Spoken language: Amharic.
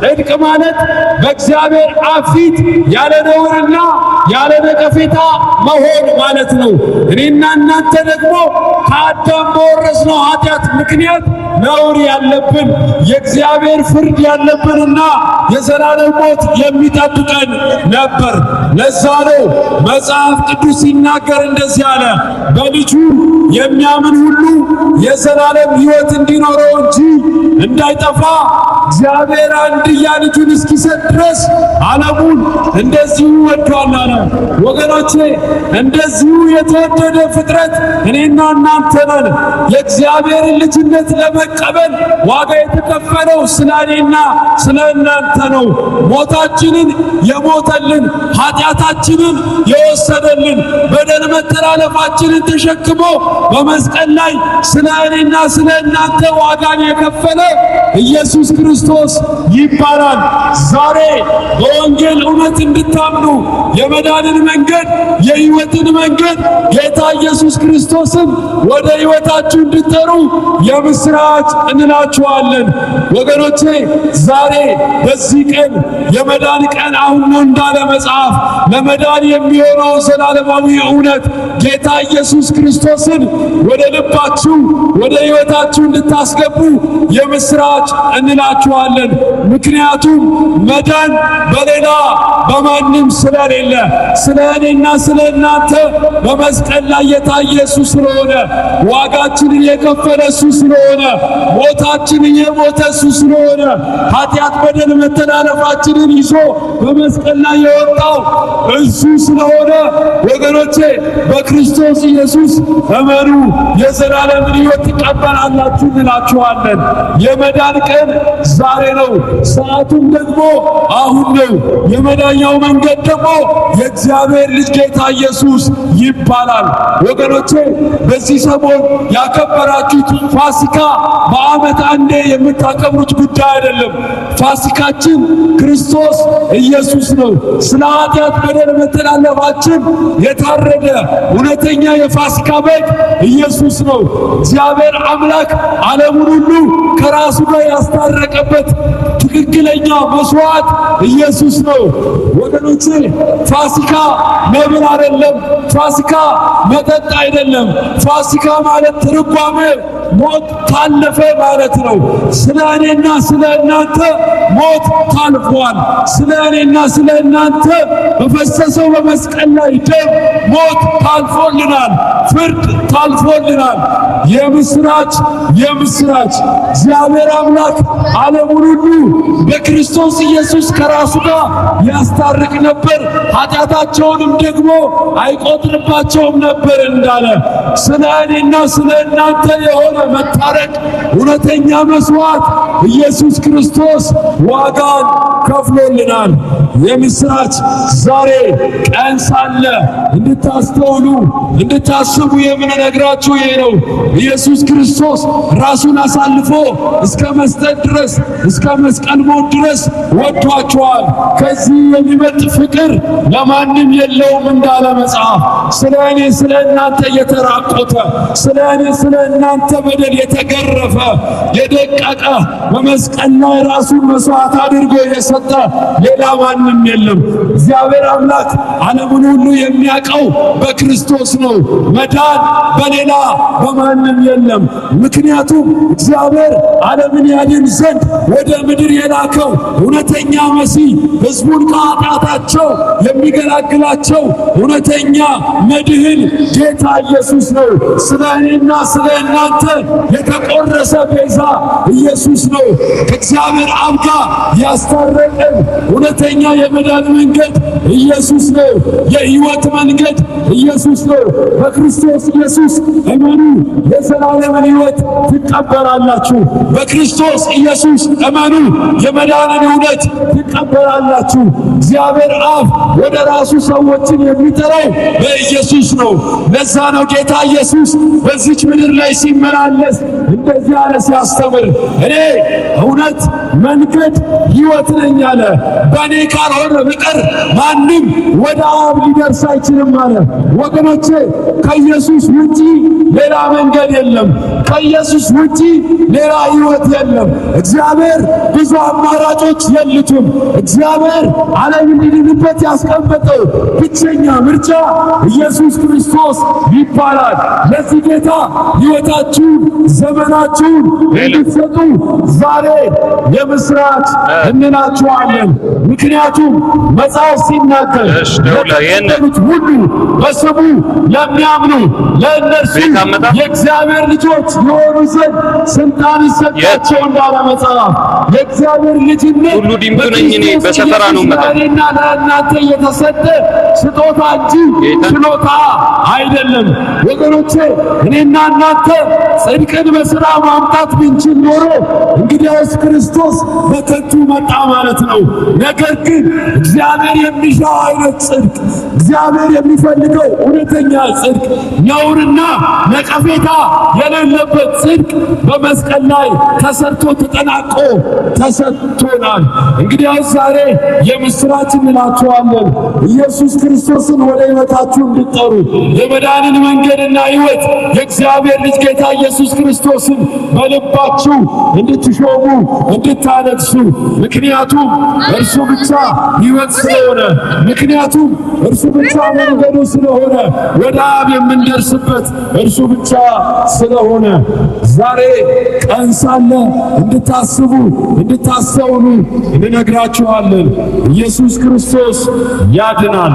ጽድቅ ማለት በእግዚአብሔር አብ ፊት ያለ ነውርና ያለ ነቀፌታ መሆን ማለት ነው። እኔና እናንተ ደግሞ ከአዳም በወረስነው ኃጢአት ምክንያት ነውር ያለብን የእግዚአብሔር ፍርድ ያለብንና የዘላለም ሞት የሚጠብቀን ነበር። ለዛ ነው መጽሐፍ ቅዱስ ሲናገር እንደዚህ አለ፣ በልጁ የሚያምን ሁሉ የዘላለም ሕይወት እንዲኖረው እንጂ እንዳይጠፋ እግዚአብሔር አንድያ ልጁን እስኪሰጥ ድረስ ዓለሙን እንደዚሁ ወዷል አለ። ወገኖቼ እንደዚሁ የተወደደ ፍጥረት እኔና እናንተ ነን። የእግዚአብሔርን ልጅነት ለመቀበል ዋጋ የተከፈለው ስለ እኔና ስለ እናንተ ነው። ሞታችንን የሞተልን፣ ኃጢአታችንን የወሰደልን፣ በደል መተላለፋችንን ተሸክሞ በመስቀል ላይ ስለ እኔና ስለ እናንተ ዋጋን የከፈለ ኢየሱስ ክርስቶስ ይባላል። ዛሬ በወንጌል እውነት እንድታምኑ የመዳንን መንገድ የሕይወትን መንገድ ጌታ ኢየሱስ ክርስቶስን ወደ ሕይወታችሁ እንድትጠሩ የምስራች እንላችኋለን። ወገኖቼ ዛሬ በዚህ ቀን የመዳን ቀን አሁን ነው እንዳለ መጽሐፍ ለመዳን የሚሆነው ዘላለማዊ እውነት ጌታ ኢየሱስ ክርስቶስን ወደ ልባችሁ ወደ ሕይወታችሁ እንድታስገቡ የምስራች እንላችኋለን። ምክንያቱም መዳን በሌላ በማንም ስለሌለ ስለ እኔና ስለ እናንተ በመስቀል ላይ የታየ እሱ ስለሆነ፣ ዋጋችንን የከፈለ እሱ ስለሆነ፣ ሞታችንን የሞተ እሱ ስለሆነ፣ ኃጢአት በደል መተላለፋችንን ይዞ በመስቀል ላይ የወጣው እሱ ስለሆነ ወገኖቼ በክርስቶስ ኢየሱስ እመኑ፣ የዘላለምን ሕይወት ትቀበላላችሁ እንላችኋለን። የመዳን ቀን ዛሬ ነው፣ ሰዓቱም ደግሞ አሁን ነው። የመዳኛው መንገድ ደግሞ የእግዚአብሔር ልጅ ጌታ ኢየሱስ ይባላል። ወገኖቼ በዚህ ሰሞን ያከበራችሁት ፋሲካ በዓመት አንዴ የምታከብሩት ጉዳይ አይደለም። ፋሲካችን ክርስቶስ ኢየሱስ ነው። ስለ ኃጢአት በደል መተላለፋችን የታረደ እውነተኛ የፋሲካ በግ ኢየሱስ ነው። እግዚአብሔር አምላክ ዓለሙን ሁሉ ከራሱ ጋር ያስታረቀበት ትክክለኛ መስዋዕት ኢየሱስ ነው። ወገኖቼ ፋሲካ መብል አይደለም። ፋሲካ መጠጥ አይደለም። ፋሲካ ማለት ትርጓሜ ሞት ታለፈ ማለት ነው። ስለ እኔና ስለ እናንተ ሞት ታልፏል። ስለ እኔና ስለ እናንተ በፈሰሰው በመስቀል ላይ ደም ሞት ታልፎልናል። ፍርድ ታልፎልናል። የምስራች የምስራች! እግዚአብሔር አምላክ ዓለሙን ሁሉ በክርስቶስ ኢየሱስ ከራሱ ጋር ያስታርቅ ነበር፣ ኃጢአታቸውንም ደግሞ አይቆጥርባቸውም ነበር እንዳለ ስለ እኔና ስለ እናንተ የሆነ መታረቅ እውነተኛ መስዋዕት ኢየሱስ ክርስቶስ ዋጋን ከፍሎልናል። የምስራች! ዛሬ ቀን ሳለ እንድታስተውሉ እንድታስቡ የምንነግራችሁ ይሄ ነው። ኢየሱስ ክርስቶስ ራሱን አሳልፎ እስከ መስጠት ድረስ እስከ መስቀል ሞት ድረስ ወዷቸዋል። ከዚህ የሚበልጥ ፍቅር ለማንም የለውም እንዳለ መጽሐፍ ስለ እኔ ስለ እናንተ የተራቆተ ስለ እኔ ስለ እናንተ በደል የተገረፈ የደቀቀ በመስቀል ላይ ራሱን መስዋዕት አድርጎ የሰጠ ሌላ ማንም የለም። እግዚአብሔር አምላክ ዓለሙን ሁሉ የሚያውቀው በክርስቶስ ነው። መዳን በሌላ በማንም የለም። ምክንያቱም እግዚአብሔር ዓለምን ያድን ዘንድ ወደ ምድር የላከው እውነተኛ መሲህ ሕዝቡን ከኃጢአታቸው የሚገላግላቸው እውነተኛ መድህን ጌታ ኢየሱስ ነው። ስለ እኔና ስለ እናንተ የተቆረሰ ቤዛ ኢየሱስ ነው። ከእግዚአብሔር አብ ጋር ያስታረቀን እውነተኛ የመዳን መንገድ ኢየሱስ ነው። የሕይወት መንገድ ኢየሱስ ነው። በክርስቶስ ኢየሱስ እመኑ፣ የዘላለምን ሕይወት ትቀበላላችሁ። በክርስቶስ ኢየሱስ እመኑ፣ የመዳንን እውነት ትቀበላላችሁ። እግዚአብሔር አብ ወደ ራሱ ሰዎችን የሚጠራው በኢየሱስ ነው። ለዛ ነው ጌታ ኢየሱስ በዚች ምድር ላይ ሲመላለስ እንደዚህ አለ ሲያስተምር፣ እኔ እውነት መንገድ ሕይወት ነኝ አለ። በእኔ ካልሆነ በቀር ማንም ወደ አብ ሊደርስ አይችልም አለ። ወገኖቼ ከኢየሱስ ውጪ ሌላ መንገድ መንገድ የለም። ከኢየሱስ ውጪ ሌላ ሕይወት የለም። እግዚአብሔር ብዙ አማራጮች የሉትም። እግዚአብሔር ዓለም እንዲድንበት ያስቀመጠው ብቸኛ ምርጫ ኢየሱስ ክርስቶስ ይባላል። ለዚህ ጌታ ሕይወታችሁን ዘመናችሁን እንድትሰጡ ዛሬ የምስራች እንላችኋለን። ምክንያቱም መጽሐፍ ሲናገር ለተቀበሉት ሁሉ በስሙ ለሚያምኑ ለእነርሱ የእግዚአብሔር ልጆች የሆኑ ዘንድ ስልጣን ይሰጣቸው እንዳለ መጽሐፍ። የእግዚአብሔር ልጅነት ሁሉ ድምፁ ነኝ እኔ በሰፈራ ነው መጣና ለእናንተ የተሰጠ ስጦታ እንጂ ችሎታ አይደለም። ወገኖቼ እኔና እናንተ ጽድቅን በሥራ ማምጣት ብንችል ኖሮ እንግዲያውስ ክርስቶስ በከንቱ መጣ ማለት ነው። ነገር ግን እግዚአብሔር የሚሻው አይነት ጽድቅ፣ እግዚአብሔር የሚፈልገው እውነተኛ ጽድቅ፣ ነውርና ነቀፌታ የሌለበት ጽድቅ በመስቀል ላይ ተሰርቶ ተጠናቆ ተሰጥቶናል። እንግዲያውስ ዛሬ የምስራች እንላችኋለን። ኢየሱስ ክርስቶስን ወደ ሕይወታችሁ እንድትጠሩ የመዳንን መንገድና ሕይወት የእግዚአብሔር ልጅ ጌታ ኢየሱስ ክርስቶስን በልባችሁ እንድትሾሙ እንድታነግሱ፣ ምክንያቱም እርሱ ብቻ ሕይወት ስለሆነ፣ ምክንያቱም እርሱ ብቻ መንገዱ ስለሆነ፣ ወደ አብ የምንደርስበት እርሱ ብቻ ስለሆነ ዛሬ ቀን ሳለ እንድታስቡ እንድታስተውሉ እንነግራችኋለን። ኢየሱስ ክርስቶስ ያድናል።